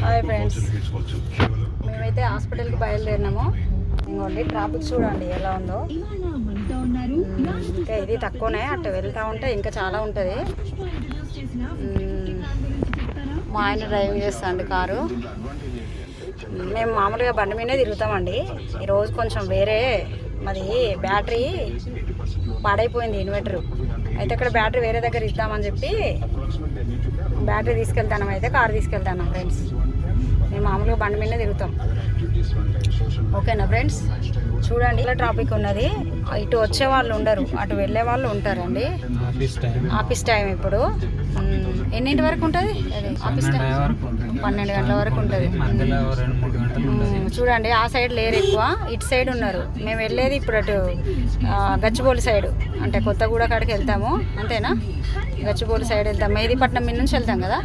Hi friends, మేమైతే హాస్పిటల్కి బయలుదేరినాము. ఇంకోండి ట్రాఫిక్ చూడండి ఎలా ఉందో. ఇంకా ఇది తక్కువనే, అటు వెళ్తూ ఉంటే ఇంకా చాలా ఉంటుంది. మా ఆయన డ్రైవింగ్ చేస్తాండి కారు. మేము మామూలుగా బండి మీదే తిరుగుతామండి. ఈరోజు కొంచెం వేరే మాది బ్యాటరీ పాడైపోయింది, ఇన్వర్టర్ అయితే అక్కడ బ్యాటరీ వేరే దగ్గర ఇద్దామని చెప్పి బ్యాటరీ తీసుకెళ్తాను, అయితే కారు తీసుకెళ్తాను ఫ్రెండ్స్. మేము మామూలుగా బండి మీదే తిరుగుతాం. ఓకేనా ఫ్రెండ్స్, చూడండి ఇలా ట్రాఫిక్ ఉన్నది. ఇటు వచ్చే వాళ్ళు ఉండరు, అటు వెళ్ళే వాళ్ళు ఉంటారండి. ఆఫీస్ టైం ఇప్పుడు ఎన్నింటి వరకు ఉంటుంది ఆఫీస్ టైం? 12 గంటల వరకు ఉంటుంది. చూడండి ఆ సైడ్ లేరు ఎక్కువ, ఇటు సైడ్ ఉన్నారు. మేము వెళ్ళేది ఇప్పుడు అటు గచ్చిబౌలి సైడ్, అంటే కొత్తగూడ కాడికి వెళ్తాము. అంతేనా? గచ్చిబౌలి సైడ్ వెళ్తాం, మెహదీపట్నం మీద నుంచి వెళ్తాం కదా.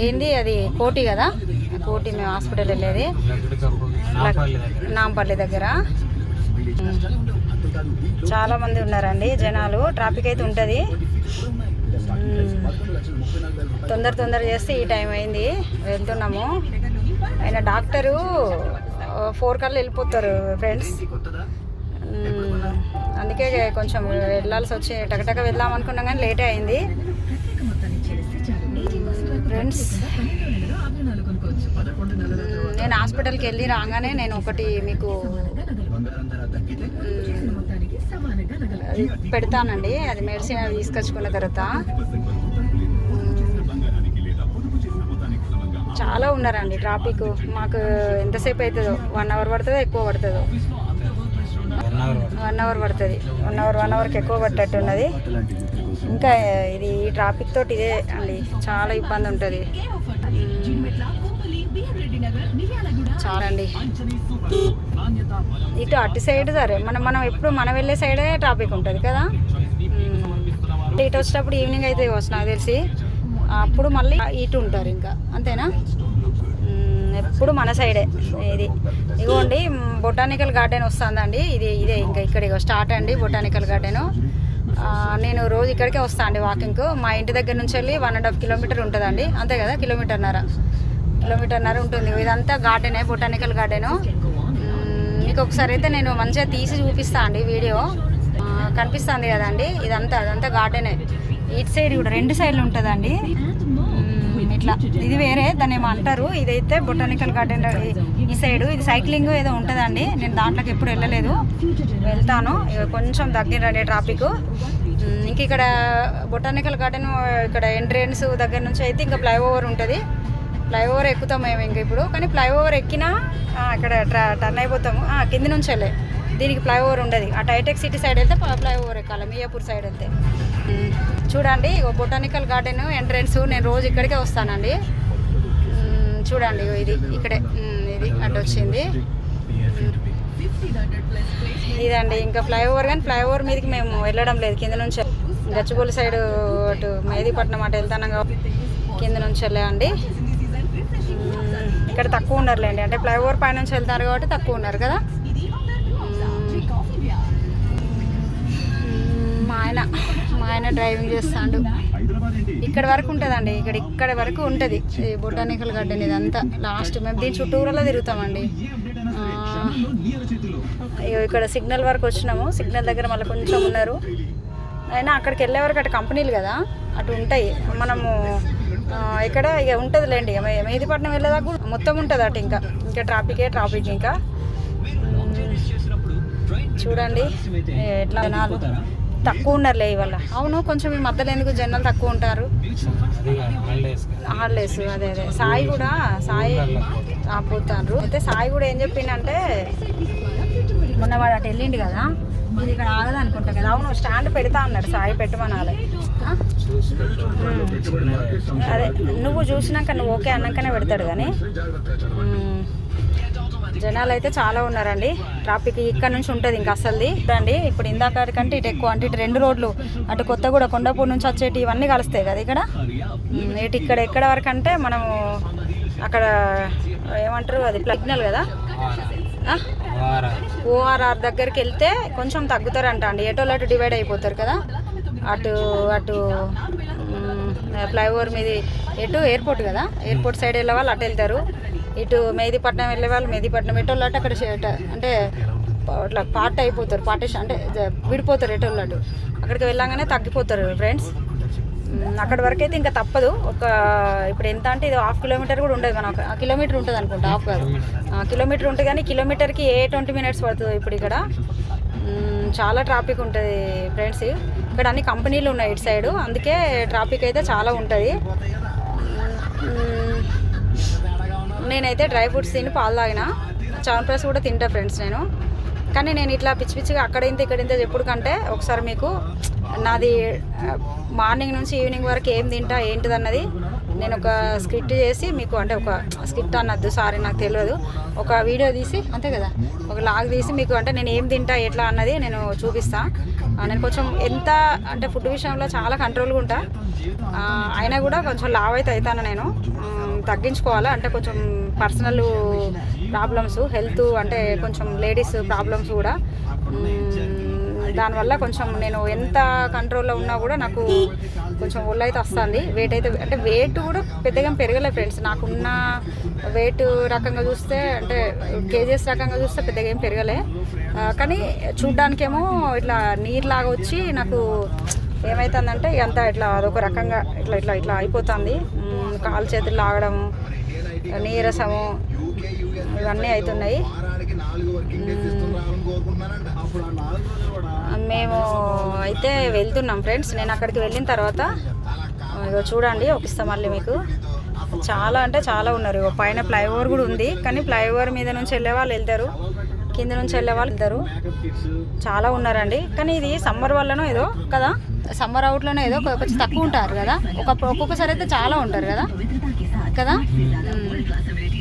ఏంది అది కోటి కదా, కోటి మేము హాస్పిటల్ వెళ్ళేది నాంపల్లి దగ్గర. చాలా మంది ఉన్నారండి జనాలు, ట్రాఫిక్ అయితే ఉంటుంది. తొందర చేస్తే ఈ టైం అయింది, వెళ్తున్నాము. ఆయన డాక్టరు 4 కల్లా వెళ్ళిపోతారు ఫ్రెండ్స్. అందుకే కొంచెం వెళ్ళాల్సి వచ్చి టకటక వెళ్దాం అనుకున్నాం కానీ లేటే అయింది ఫ్రెండ్స్. నేను హాస్పిటల్కి వెళ్ళి రాగానే నేను ఒకటి మీకు పెడతానండి, అది మెడిసిన్ తీసుకొచ్చుకున్న తర్వాత. చాలా ఉన్నారండి ట్రాఫిక్. మాకు ఎంతసేపు అవుతుందో, 1 అవర్ పడుతుందో ఎక్కువ పడుతుందో? 1 అవర్ పడుతుంది. 1 అవర్కి ఎక్కువ పట్టేట్టు ఉన్నది. ఇంకా ఇది ఈ ట్రాఫిక్ తోటి ఇదే అండి, చాలా ఇబ్బంది ఉంటుంది. చాలా అండి. ఇటు అటు సైడ్ సరే, మనం ఎప్పుడు మనం వెళ్ళే సైడే ట్రాఫిక్ ఉంటుంది కదా. ఇటు వచ్చేటప్పుడు ఈవినింగ్ అయితే వస్తుంది నాకు తెలిసి, అప్పుడు మళ్ళీ ఇటు ఉంటారు ఇంకా. అంతేనా? ఎప్పుడు మన సైడే. ఇది ఇగోండి బొటానికల్ గార్డెన్ వస్తుందండి. ఇదే ఇంకా ఇక్కడ స్టార్ట్ అండి బొటానికల్ గార్డెను. నేను రోజు ఇక్కడికే వస్తాను అండి వాకింగ్కు. మా ఇంటి దగ్గర నుంచి వెళ్ళి 1.5 కిలోమీటర్ ఉంటుందండి. అంతే కదా, కిలోమీటర్న్నర ఉంటుంది. ఇదంతా గార్డెనే, బొటానికల్ గార్డెను. మీకు ఒకసారి అయితే నేను మంచిగా తీసి చూపిస్తాను అండి వీడియో. కనిపిస్తుంది కదండి, అదంతా గార్డెనే. ఇటు సైడ్ కూడా 2 సైడ్లు ఉంటుందండి ఇట్లా. ఇది వేరే, దాన్ని ఏమో అంటారు. ఇదైతే బొటానికల్ గార్డెన్ ఈ సైడు. ఇది సైక్లింగ్ ఏదో ఉంటుందండి. నేను దాంట్లోకి ఎప్పుడు వెళ్ళలేదు, వెళ్తాను. కొంచెం దగ్గరండి ట్రాఫిక్. ఇంక ఇక్కడ బొటానికల్ గార్డెన్ ఇక్కడ ఎంట్రెన్స్ దగ్గర నుంచి అయితే ఇంకా ఫ్లైఓవర్ ఉంటుంది. ఫ్లైఓవర్ ఎక్కుతాం మేము ఇంక ఇప్పుడు. కానీ ఫ్లైఓవర్ ఎక్కినా ఇక్కడ టర్న్ అయిపోతాము. కింది నుంచి వెళ్ళే దీనికి ఫ్లైఓవర్ ఉండదు. ఆ టైటెక్ సిటీ సైడ్ వెళ్తే ఫ్లైఓవర్ ఎక్కాలి, మియాపూర్ సైడ్ వెళ్తే. చూడండి బొటానికల్ గార్డెన్ ఎంట్రెన్స్. నేను రోజు ఇక్కడికే వస్తానండి. చూడండి ఇది ఇక్కడే, ఇది అడ్డు వచ్చింది ఇదండి. ఇంకా ఫ్లైఓవర్, కానీ ఫ్లైఓవర్ మీదకి మేము వెళ్ళడం లేదు, కింద నుంచి గచ్చిబౌలి సైడ్ అటు మెహదీపట్నం అటు వెళ్తాను కాబట్టి కింద నుంచి వెళ్ళండి. ఇక్కడ తక్కువ ఉన్నారులేండి, అంటే ఫ్లైఓవర్ పై నుంచి వెళ్తారు కాబట్టి తక్కువ ఉన్నారు కదా. మా ఆయన డ్రైవింగ్ చేస్తాడు. ఇక్కడ వరకు ఉంటుందండి, ఇక్కడ వరకు ఉంటుంది ఈ బొటానికల్ గార్డెన్. ఇదంతా లాస్ట్ మేము దీని చుట్టూరలో తిరుగుతామండి. ఇక్కడ సిగ్నల్ వరకు వచ్చినాము. సిగ్నల్ దగ్గర మళ్ళీ కొంచెం ఉన్నారు. అయినా అక్కడికి వెళ్ళే వరకు అటు కంపెనీలు కదా, అటు ఉంటాయి. మనము ఇక్కడ ఇక ఉంటుంది లేండి, మెహదీపట్నం వెళ్ళేదాకా మొత్తం ఉంటుంది అటు. ఇంకా ట్రాఫిక్ ఇంకా. చూడండి ఎట్లా జనాలు తక్కువ ఉన్నారులే ఇవాళ. అవును, కొంచెం ఈ మధ్యలో ఎందుకు జనాలు తక్కువ ఉంటారు? హాలిడేస్. అదే సాయి పోతారు. అయితే సాయి కూడా ఏం చెప్పిండంటే, మొన్న వాడు అటు వెళ్ళిండు కదా, ఇది ఇక్కడ ఆగదు అనుకుంటా కదా. అవును, స్టాండ్ పెడతా అన్నాడు సాయి, పెట్టమనాలి. అదే నువ్వు చూసినాక నువ్వు ఓకే అన్నాకనే పెడతాడు. కానీ జనాలు అయితే చాలా ఉన్నారండి. ట్రాఫిక్ ఇక్కడ నుంచి ఉంటుంది ఇంకా అసలుది. చూడండి ఇప్పుడు ఇందాక కంటే ఇటు ఎక్కువ, అంటే ఇటు 2 రోడ్లు, అటు కొత్తగూడ కొండాపూర్ నుంచి వచ్చేటి ఇవన్నీ కలుస్తాయి కదా ఇక్కడ. ఇక్కడ ఎక్కడ వరకు అంటే మనము అక్కడ ఏమంటారు, అది సిగ్నల్ కదా, ఓఆర్ఆర్ దగ్గరికి వెళ్తే కొంచెం తగ్గుతారంట అండి. ఎటోళ్ళు అటు డివైడ్ అయిపోతారు కదా, అటు ఫ్లైఓవర్ మీద ఎటు ఎయిర్పోర్ట్ కదా, ఎయిర్పోర్ట్ సైడ్ వెళ్ళే వాళ్ళు అటు వెళ్తారు, ఇటు మెహదీపట్నం వెళ్ళే వాళ్ళు మెహదీపట్నం, ఎటు వాళ్ళు అక్కడ అంటే అట్లా పార్ట్ అయిపోతారు, పార్టీషన్ అంటే విడిపోతారు ఎటు వాళ్ళు అక్కడికి వెళ్ళంగానే తగ్గిపోతారు ఫ్రెండ్స్. అక్కడి వరకు అయితే ఇంకా తప్పదు. ఇప్పుడు ఎంత అంటే ఇది 1/2 కిలోమీటర్ కూడా ఉండదు, మనం 1 కిలోమీటర్ ఉంటుంది అనుకుంటా, 1/2 కాదు కిలోమీటర్ ఉంటుంది, కానీ కిలోమీటర్కి 20 మినిట్స్ పడుతుంది. ఇప్పుడు ఇక్కడ చాలా ట్రాఫిక్ ఉంటుంది ఫ్రెండ్స్. ఇక్కడ అన్ని కంపెనీలు ఉన్నాయి ఇటు సైడు, అందుకే ట్రాఫిక్ అయితే చాలా ఉంటుంది. నేనైతే డ్రై ఫ్రూట్స్ తిని పాలు తాగిన, చావన్ప్రస్ కూడా తింటా ఫ్రెండ్స్ నేను. కానీ నేను ఇట్లా పిచ్చి పిచ్చిగా అక్కడ ఇంత చెప్పుడు కంటే ఒకసారి మీకు నాది మార్నింగ్ నుంచి ఈవినింగ్ వరకు ఏం తింటా ఏంటిదన్నది నేను ఒక స్క్రిప్ట్ చేసి మీకు, అంటే ఒక స్క్రిప్ట్ అన్నద్దు సారీ నాకు తెలియదు, ఒక వీడియో తీసి అంతే కదా, ఒక లాగ్ తీసి మీకు అంటే నేను ఏం తింటా ఎట్లా అన్నది నేను చూపిస్తాను. నేను కొంచెం ఎంత అంటే ఫుడ్ విషయంలో చాలా కంట్రోల్గా ఉంటా, అయినా కూడా కొంచెం లావ్ అయితే అవుతాను నేను. తగ్గించుకోవాలి అంటే కొంచెం పర్సనల్ ప్రాబ్లమ్స్, హెల్త్ అంటే కొంచెం లేడీస్ ప్రాబ్లమ్స్ కూడా, దానివల్ల కొంచెం నేను ఎంత కంట్రోల్లో ఉన్నా కూడా నాకు కొంచెం ఒళ్ళు అయితే వస్తుంది. వెయిట్ అయితే అంటే వెయిట్ కూడా పెద్దగా పెరగలే ఫ్రెండ్స్, నాకున్న వెయిట్ రకంగా చూస్తే అంటే కేజీఎస్ రకంగా చూస్తే పెద్దగా ఏం పెరగలే, కానీ చూడ్డానికేమో ఇట్లా నీరులాగా వచ్చి నాకు ఏమవుతుందంటే అంతా ఇట్లా అదొక రకంగా ఇట్లా ఇట్లా ఇట్లా అయిపోతుంది. కాలు చేతులు లాగడము, నీరసము, ఇవన్నీ అవుతున్నాయి. మేము అయితే వెళ్తున్నాం ఫ్రెండ్స్. నేను అక్కడికి వెళ్ళిన తర్వాత ఇగో చూడండి ఒకిస్తా మళ్ళీ మీకు, చాలా అంటే చాలా ఉన్నారు. పైన ఫ్లైఓవర్ కూడా ఉంది, కానీ ఫ్లైఓవర్ మీద నుంచి వెళ్ళే వాళ్ళు వెళ్తారు, కింద నుంచి వెళ్ళే వాళ్ళు వెళ్తారు, చాలా ఉన్నారండి. కానీ ఇది సమ్మర్ వల్లనో ఏదో కదా, సమ్మర్ అవుట్లోనే ఏదో కొంచెం తక్కువ ఉంటారు కదా, ఒక్కొక్కసారి అయితే చాలా ఉంటారు కదా కదా.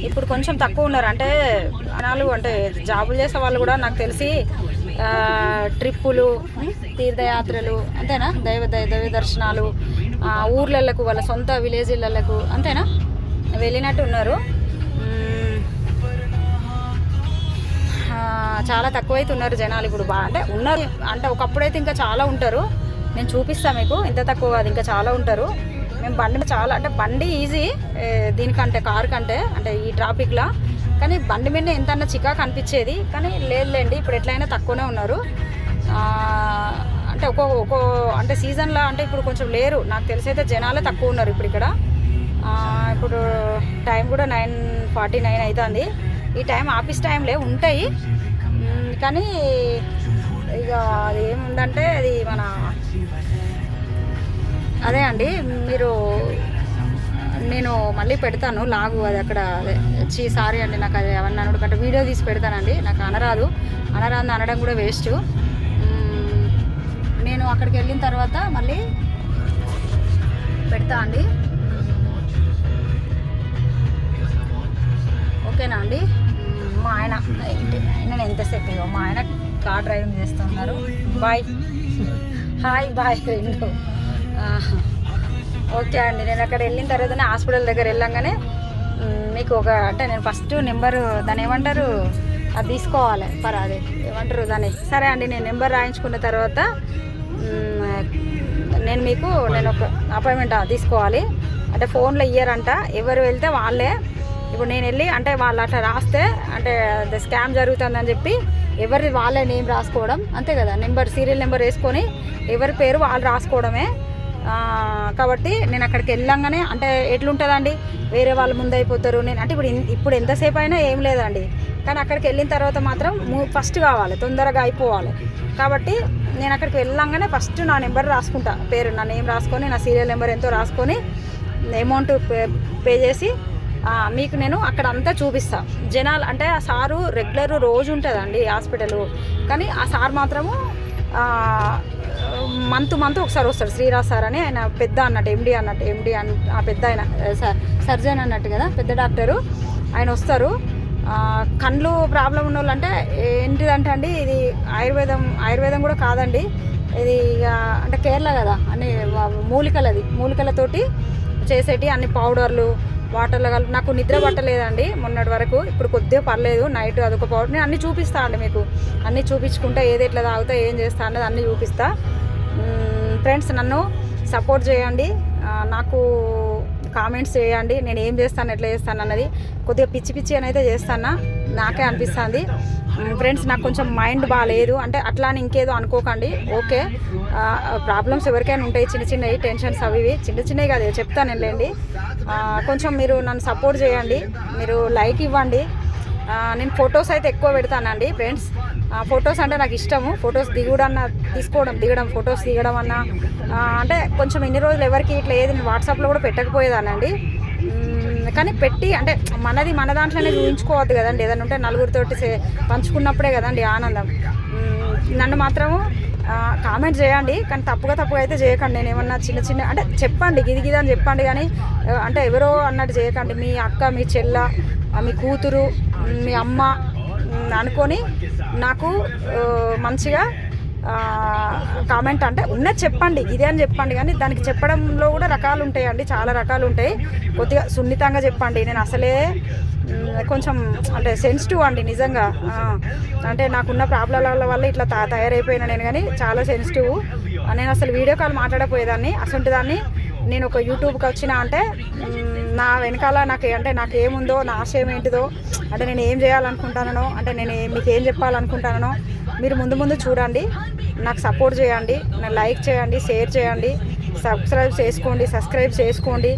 ఇప్పుడు కొంచెం తక్కువ ఉన్నారు, అంటే జనాలు అంటే జాబులు చేసే వాళ్ళు కూడా నాకు తెలిసి ట్రిప్పులు, తీర్థయాత్రలు అంతేనా, దైవ దర్శనాలు, ఊర్లలకు వాళ్ళ సొంత విలేజ్లకు అంతేనా వెళ్ళినట్టు ఉన్నారు. చాలా తక్కువైతే ఉన్నారు జనాలు ఇప్పుడు, అంటే ఉన్నారు అంటే ఒకప్పుడైతే ఇంకా చాలా ఉంటారు. నేను చూపిస్తాను మీకు, ఇంత తక్కువ కాదు, ఇంకా చాలా ఉంటారు. మేము బండి చాలా అంటే బండి ఈజీ దీనికంటే, కారు కంటే అంటే ఈ ట్రాఫిక్లో, కానీ బండి మీద ఎంత అన్న చికాకు అనిపించేది, కానీ లేదులేండి ఇప్పుడు ఎట్లయినా తక్కువనే ఉన్నారు. అంటే ఒక్కో అంటే సీజన్లో అంటే ఇప్పుడు కొంచెం లేరు, నాకు తెలిసి అయితే జనాలే తక్కువ ఉన్నారు ఇప్పుడు ఇక్కడ. ఇప్పుడు టైం కూడా 9:49 అవుతుంది. ఈ టైం ఆఫీస్ టైంలే ఉంటాయి, కానీ ఇక అది ఏముందంటే అది మన అదే అండి. నేను మళ్ళీ పెడతాను లాగు, అది అక్కడ సారీ అండి నాకు అది అవన్నీ అనుకుంటే వీడియో తీసి పెడతానండి, నాకు అనరాదు అనడం కూడా వేస్ట్. నేను అక్కడికి వెళ్ళిన తర్వాత మళ్ళీ పెడతా అండి, ఓకేనా అండి. మా ఆయన ఎంతసేపు మా ఆయన కార్ డ్రైవింగ్ చేస్తున్నారు. బాయ్, హాయ్ బాయ్ రెండు. ఓకే అండి, నేను అక్కడ వెళ్ళిన తర్వాతనే హాస్పిటల్ దగ్గర వెళ్ళంగానే మీకు ఒక అంటే నేను ఫస్ట్ నెంబరు దాన్ని ఏమంటారు అది తీసుకోవాలి అదే ఏమంటారు దాన్ని, సరే అండి నేను నెంబర్ రాయించుకున్న తర్వాత నేను ఒక అపాయింట్మెంట్ తీసుకోవాలి. అంటే ఫోన్లో ఇయ్యరంట, ఎవరు వెళ్తే వాళ్ళే. ఇప్పుడు నేను వెళ్ళి అంటే వాళ్ళు అట్లా రాస్తే అంటే స్కామ్ జరుగుతుందని చెప్పి ఎవరి వాళ్ళే నేమ్ రాసుకోవడం అంతే కదా, సీరియల్ నెంబర్ వేసుకొని ఎవరి పేరు వాళ్ళు రాసుకోవడమే. కాబట్టి నేను అక్కడికి వెళ్ళంగానే అంటే ఎట్లుంటుందండి, వేరే వాళ్ళు ముందు అయిపోతారు. నేను అంటే ఇప్పుడు ఎంతసేపు అయినా ఏం లేదండి, కానీ అక్కడికి వెళ్ళిన తర్వాత మాత్రం ఫస్ట్ కావాలి, తొందరగా అయిపోవాలి. కాబట్టి నేను అక్కడికి వెళ్ళంగానే ఫస్ట్ నా నెంబర్ రాసుకుంటా, పేరు నా నేమ్ రాసుకొని నా సీరియల్ నెంబర్ ఎంతో రాసుకొని అమౌంట్ పే చేసి మీకు నేను అక్కడ అంతా చూపిస్తాను. జనాలు అంటే ఆ సారు రెగ్యులర్ రోజు ఉంటుందండి హాస్పిటల్, కానీ ఆ సార్ మాత్రము మంత్ ఒకసారి వస్తాడు. శ్రీరాజ్ సార్ అని ఆయన పెద్ద అన్నట్టు ఎండి ఆ పెద్ద ఆయన సర్జన్ అన్నట్టు కదా, పెద్ద డాక్టరు ఆయన వస్తారు. కళ్ళు ప్రాబ్లం ఉన్న వాళ్ళు అంటే ఏంటిదంటే అండి ఇది ఆయుర్వేదం కూడా కాదండి, ఇది ఇక అంటే కేరళ కదా అన్ని మూలికలతోటి చేసేటి అన్ని పౌడర్లు వాటర్లో కలిపి. నాకు నిద్ర పట్టలేదండి మొన్నటి వరకు, ఇప్పుడు కొద్దిగా పర్లేదు. నైట్ అదొక పౌడర్ నేను అన్నీ చూపిస్తా అండి మీకు, అన్నీ చూపించుకుంటా ఏది ఎట్లా తాగుతా ఏం చేస్తా అన్నది అన్నీ చూపిస్తా. ఫ్రెండ్స్ నన్ను సపోర్ట్ చేయండి, నాకు కామెంట్స్ చేయండి. నేను ఏం చేస్తాను, ఎట్లా చేస్తాను అన్నది. కొద్దిగా పిచ్చి పిచ్చి అని అయితే చేస్తాను, నాకే అనిపిస్తుంది ఫ్రెండ్స్. నాకు కొంచెం మైండ్ బాగాలేదు అంటే అట్లా అని ఇంకేదో అనుకోకండి. ఓకే, ప్రాబ్లమ్స్ ఎవరికైనా ఉంటాయి, చిన్న చిన్నవి టెన్షన్స్ అవి చిన్న చిన్నవి కాదు చెప్తాను లేండి. కొంచెం మీరు నన్ను సపోర్ట్ చేయండి, మీరు లైక్ ఇవ్వండి. నేను ఫొటోస్ అయితే ఎక్కువ పెడతానండి ఫ్రెండ్స్. ఫొటోస్ అంటే నాకు ఇష్టము. ఫొటోస్ దిగడం ఫొటోస్ దిగడం అన్న అంటే కొంచెం ఇన్ని రోజులు ఎవరికి ఇట్లా ఏది నేను వాట్సాప్లో కూడా పెట్టకపోయేదానండి. కానీ పెట్టి అంటే మన దాంట్లోనే చూపించుకోవద్దు కదండి. ఏదైనా ఉంటే నలుగురితోటి పంచుకున్నప్పుడే కదండి ఆనందం. నన్ను మాత్రము కామెంట్ చేయండి, కానీ తప్పుగా అయితే చేయకండి. నేను ఏమన్నా చిన్న చిన్న అంటే చెప్పండి, గిది అని చెప్పండి, కానీ అంటే ఎవరో అన్నట్టు చేయకండి. మీ అక్క, మీ చెల్ల, మీ కూతురు, మీ అమ్మ అనుకొని నాకు మంచిగా కామెంట్ అంటే ఉన్నది చెప్పండి, ఇదే అని చెప్పండి. కానీ దానికి చెప్పడంలో కూడా రకాలు ఉంటాయండి, చాలా రకాలు ఉంటాయి. కొద్దిగా సున్నితంగా చెప్పండి. నేను అసలే కొంచెం అంటే సెన్సిటివ్ అండి నిజంగా. అంటే నాకున్న ప్రాబ్లంల వల్ల ఇట్లా తయారైపోయినా నేను, కానీ చాలా సెన్సిటివ్. నేను అసలు వీడియో కాల్ మాట్లాడపోయేదాన్ని. అసలు దాన్ని నేను ఒక యూట్యూబ్కి వచ్చినా అంటే నా వెనకాల నాకు ఏముందో, నా ఆశయం ఏంటిదో, అంటే నేను ఏం చేయాలనుకుంటానో, అంటే నేను మీకు ఏం చెప్పాలనుకుంటానో మీరు ముందు చూడండి. నాకు సపోర్ట్ చేయండి, లైక్ చేయండి, షేర్ చేయండి, సబ్స్క్రైబ్ చేసుకోండి,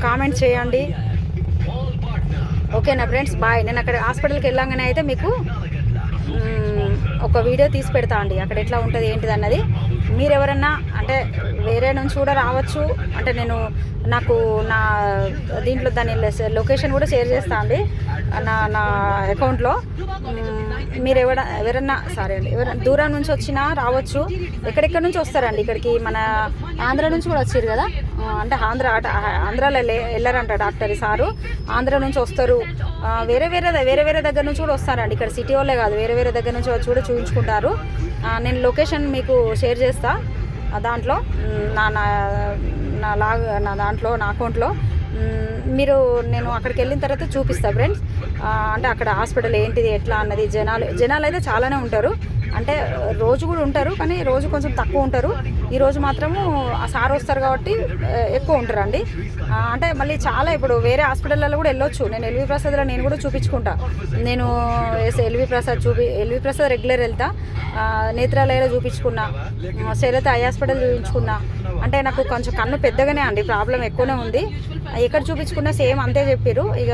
కామెంట్ చేయండి. ఓకేనా ఫ్రెండ్స్, బాయ్. నేను అక్కడ హాస్పిటల్కి వెళ్ళంగానే అయితే మీకు ఒక వీడియో తీసి పెడతా అండి, అక్కడ ఎట్లా ఉంటుంది ఏంటిది అన్నది. మీరు ఎవరన్నా అంటే వేరే నుంచి కూడా రావచ్చు, అంటే నేను నాకు నా దీంట్లో దాని లొకేషన్ కూడా షేర్ చేస్తా అండి నా అకౌంట్లో. మీరు ఎవరన్నా దూరం నుంచి వచ్చినా రావచ్చు. ఎక్కడెక్కడ నుంచి వస్తారండి ఇక్కడికి, మన ఆంధ్ర నుంచి కూడా వచ్చారు కదా, అంటే ఆంధ్రాలో వెళ్ళారంట డాక్టర్ సారు, ఆంధ్ర నుంచి వస్తారు. వేరే దగ్గర నుంచి కూడా వస్తారండి, ఇక్కడ సిటీ వాళ్ళే కాదు, వేరే దగ్గర నుంచి వచ్చి కూడా చూపించుకుంటారు. నేను లొకేషన్ మీకు షేర్ చేస్తా దాంట్లో, నా దాంట్లో నా అకౌంట్లో. మీరు నేను అక్కడికి వెళ్ళిన తర్వాత చూపిస్తా ఫ్రెండ్స్. అంటే అక్కడ హాస్పిటల్ ఏంటిది ఎట్లా అన్నది. జనాలు అయితే చాలానే ఉంటారు, అంటే రోజు కూడా ఉంటారు, కానీ రోజు కొంచెం తక్కువ ఉంటారు. ఈరోజు మాత్రము ఆ సార్ వస్తారు కాబట్టి ఎక్కువ ఉంటారండి. అంటే మళ్ళీ చాలా ఇప్పుడు వేరే హాస్పిటల్లో కూడా వెళ్ళొచ్చు. నేను ఎల్వి ప్రసాద్లో నేను కూడా చూపించుకుంటా. నేను ఎల్వి ప్రసాద్ రెగ్యులర్ వెళ్తా. నేత్రాలయలో చూపించుకున్నా, శైలత ఐ హాస్పిటల్ చూపించుకున్నా. అంటే నాకు కొంచెం కన్ను పెద్దగానే అండి, ప్రాబ్లం ఎక్కువనే ఉంది. ఎక్కడ చూపించుకున్నా సేమ్ అంతే చెప్పారు. ఇక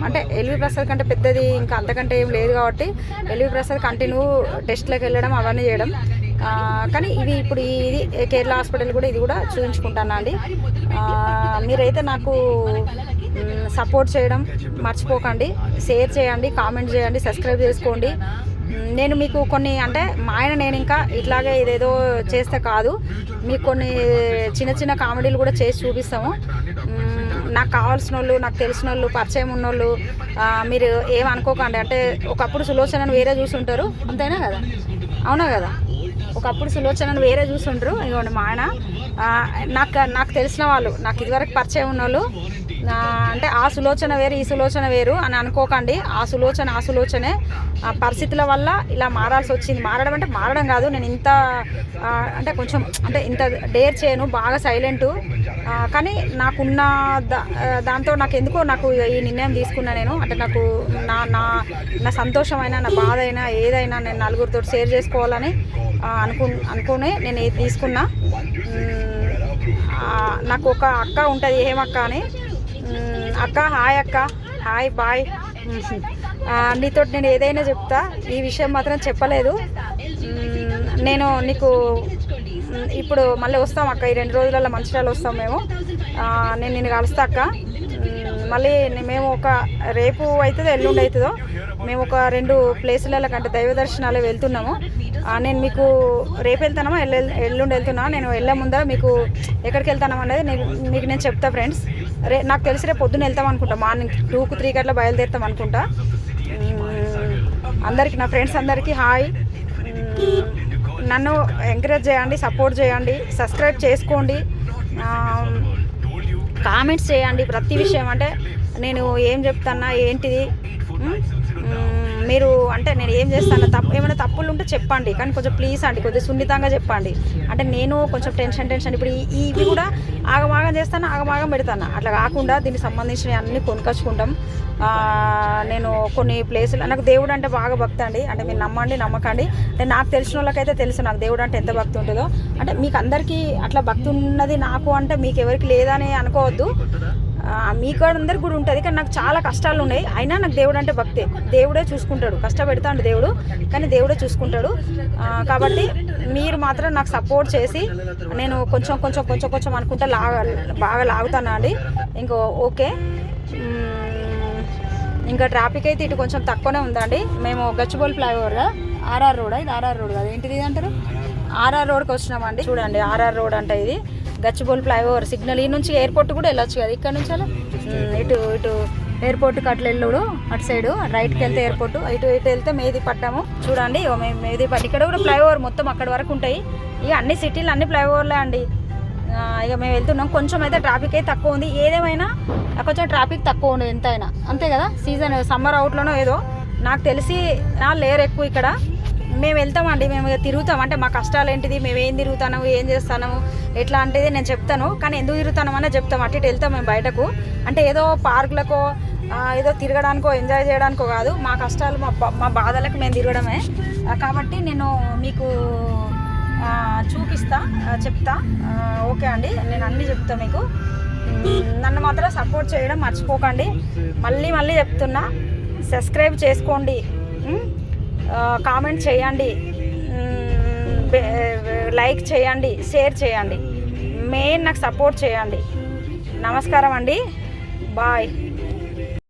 అంటే ఎల్వి ప్రసాద్ కంటే పెద్దది ఇంకా అంతకంటే ఏం లేదు కాబట్టి ఎల్వి ప్రసాద్ కంటిన్యూ టెస్ట్లకు వెళ్ళడం అవన్నీ చేయడం. కానీ ఇప్పుడు ఇది కేరళ హాస్పిటల్ కూడా ఇది కూడా చూపించుకుంటాను అండి. మీరైతే నాకు సపోర్ట్ చేయడం మర్చిపోకండి, షేర్ చేయండి, కామెంట్ చేయండి, సబ్స్క్రైబ్ చేసుకోండి. నేను మీకు కొన్ని అంటే మా ఆయన నేను ఇంకా ఇట్లాగే ఇదేదో చేస్తే కాదు, మీకు కొన్ని చిన్న కామెడీలు కూడా చేసి చూపిస్తాము. నాకు కావాల్సిన వాళ్ళు, నాకు తెలిసిన వాళ్ళు, పరిచయం ఉన్నోళ్ళు మీరు ఏమనుకోకండి. అంటే ఒకప్పుడు సులోచనను వేరే చూసుంటారు, అంతేనా కదా, అవునా కదా, ఒకప్పుడు సులోచనను వేరే చూసుంటారు. ఇదిగోండి మా ఆయన నాకు తెలిసిన వాళ్ళు, నాకు ఇదివరకు పరిచయం ఉన్నోళ్ళు. అంటే ఆ సులోచన వేరు, ఈ సులోచన వేరు అని అనుకోకండి. ఆ సులోచనే పరిస్థితుల వల్ల ఇలా మారాల్సి వచ్చింది. మారడం కాదు, నేను ఇంత అంటే కొంచెం అంటే ఇంత డేర్ చేయను, బాగా సైలెంటు. కానీ నాకున్న దాంతో నాకు ఎందుకో నాకు ఈ నిర్ణయం తీసుకున్నా నేను. అంటే నాకు నా సంతోషమైనా, నా బాధ అయినా, ఏదైనా నేను నలుగురితో షేర్ చేసుకోవాలని అనుకుని నేను ఇది తీసుకున్నా. నాకు ఒక అక్క ఉంటుంది, ఏమక్క అని. అక్క హాయ్, అక్క హాయ్, బాయ్. నీతో నేను ఏదైనా చెప్తా, ఈ విషయం మాత్రం చెప్పలేదు. నేను నీకు ఇప్పుడు మళ్ళీ వస్తాం అక్క, ఈ 2 రోజులలో మంచిర్యాల వస్తాం మేము. నేను నిన్ను కలుస్తా అక్క. మళ్ళీ మేము రేపు అవుతుందో ఎల్లుండి అవుతుందో మేము ఒక 2 ప్లేసులలో కంటే దైవ దర్శనాలు వెళ్తున్నాము. నేను మీకు రేపు వెళ్తానమా ఎల్లుండి వెళ్తున్నా. నేను వెళ్ళే ముందర మీకు ఎక్కడికి వెళ్తాను అనేది మీకు నేను చెప్తా ఫ్రెండ్స్. నాకు తెలిసి రేపు పొద్దున్న వెళ్తాం అనుకుంటా, మార్నింగ్ 2-3 గంటల బయలుదేరుతాం అనుకుంటా. అందరికీ, నా ఫ్రెండ్స్ అందరికీ హాయ్. నన్ను ఎంకరేజ్ చేయండి, సపోర్ట్ చేయండి, సబ్స్క్రైబ్ చేసుకోండి, కామెంట్స్ చేయండి. ప్రతి విషయం అంటే నేను ఏం చెప్తున్నా ఏంటిది మీరు అంటే నేను ఏం చేస్తాను ఏమైనా తప్పులు ఉంటే చెప్పండి, కానీ కొంచెం ప్లీజ్ అండి కొంచెం సున్నితంగా చెప్పండి. అంటే నేను కొంచెం టెన్షన్ ఇప్పుడు ఇవి కూడా ఆగమాగం చేస్తాను, ఆగమాగం పెడతాను. అట్లా కాకుండా దీనికి సంబంధించిన అన్నీ కొనుకొచ్చుకుంటాం. నేను కొన్ని ప్లేసులు నాకు దేవుడు అంటే బాగా భక్తి అండి. అంటే మీరు నమ్మండి నమ్మకండి, అంటే నాకు తెలిసిన వాళ్ళకైతే తెలుసు నాకు దేవుడు అంటే ఎంత భక్తి ఉంటుందో. అంటే మీకు అందరికీ అట్లా భక్తి ఉన్నది నాకు అంటే మీకు ఎవరికి లేదని అనుకోవద్దు, మీకు అందరికి కూడా ఉంటుంది. కానీ నాకు చాలా కష్టాలు ఉన్నాయి, అయినా నాకు దేవుడు అంటే భక్తి. దేవుడే చూసుకుంటాడు, కష్టపెడతాడు దేవుడు, కానీ దేవుడే చూసుకుంటాడు. కాబట్టి మీరు మాత్రం నాకు సపోర్ట్ చేసి నేను కొంచెం కొంచెం కొంచెం కొంచెం అనుకుంటా బాగా లాగుతాను అండి. ఇంకో ఓకే. ఇంకా ట్రాఫిక్ అయితే ఇటు కొంచెం తక్కువనే ఉందండి. మేము గచ్చిబౌలి ఫ్లైఓవర్ ఆర్ఆర్ రోడ్, ఇది ఆర్ఆర్ రోడ్ కాదు ఏంటిది అంటారు, ఆర్ఆర్ రోడ్కి వచ్చినామండి. చూడండి ఆర్ఆర్ రోడ్ అంటే ఇది గచ్చిబౌలి ఫ్లైఓవర్ సిగ్నల్. ఈ నుంచి ఎయిర్పోర్ట్ కూడా వెళ్ళొచ్చు కదా ఇక్కడ నుంచి. అలా ఇటు ఎయిర్పోర్ట్కి అట్లా వెళ్ళాడు, అటు సైడు రైట్కి వెళ్తే ఎయిర్పోర్ట్, ఇటు వెళ్తే మేదీపట్నము. చూడండి మేము మేదీపట్నం ఇక్కడ కూడా ఫ్లైఓవర్ మొత్తం అక్కడి వరకు ఉంటాయి. ఇక అన్ని సిటీలు అన్ని ఫ్లైఓవర్లే అండి. ఇక మేము వెళ్తున్నాం. కొంచెం అయితే ట్రాఫిక్ అయితే తక్కువ ఉంది, ఏదేమైనా కొంచెం ట్రాఫిక్ తక్కువ ఉంది ఎంతైనా, అంతే కదా. సీజన్ సమ్మర్ అవుట్లోనో ఏదో నాకు తెలిసి లేరు ఎక్కువ ఇక్కడ. మేము వెళ్తామండి, మేము తిరుగుతాం. అంటే మా కష్టాలు ఏంటిది, మేము ఏం తిరుగుతాము, ఏం చేస్తాము, ఎట్లా అంటే నేను చెప్తాను. కానీ ఎందుకు తిరుగుతామనే చెప్తాం. అటు ఇటు వెళ్తాం మేము బయటకు, అంటే ఏదో పార్కులకో ఏదో తిరగడానికో ఎంజాయ్ చేయడానికో కాదు. మా కష్టాలు మా బాధలకు మేము తిరగడమే. కాబట్టి నేను మీకు చూపిస్తా, చెప్తా. ఓకే అండి, నేను అన్నీ చెప్తా మీకు. నన్ను మాత్రం సపోర్ట్ చేయడం మర్చిపోకండి. మళ్ళీ చెప్తున్నా, సబ్స్క్రైబ్ చేసుకోండి, కామెంట్ చేయండి, లైక్ చేయండి, షేర్ చేయండి, మెయిన్ నాకు సపోర్ట్ చేయండి. నమస్కారం అండి, బాయ్.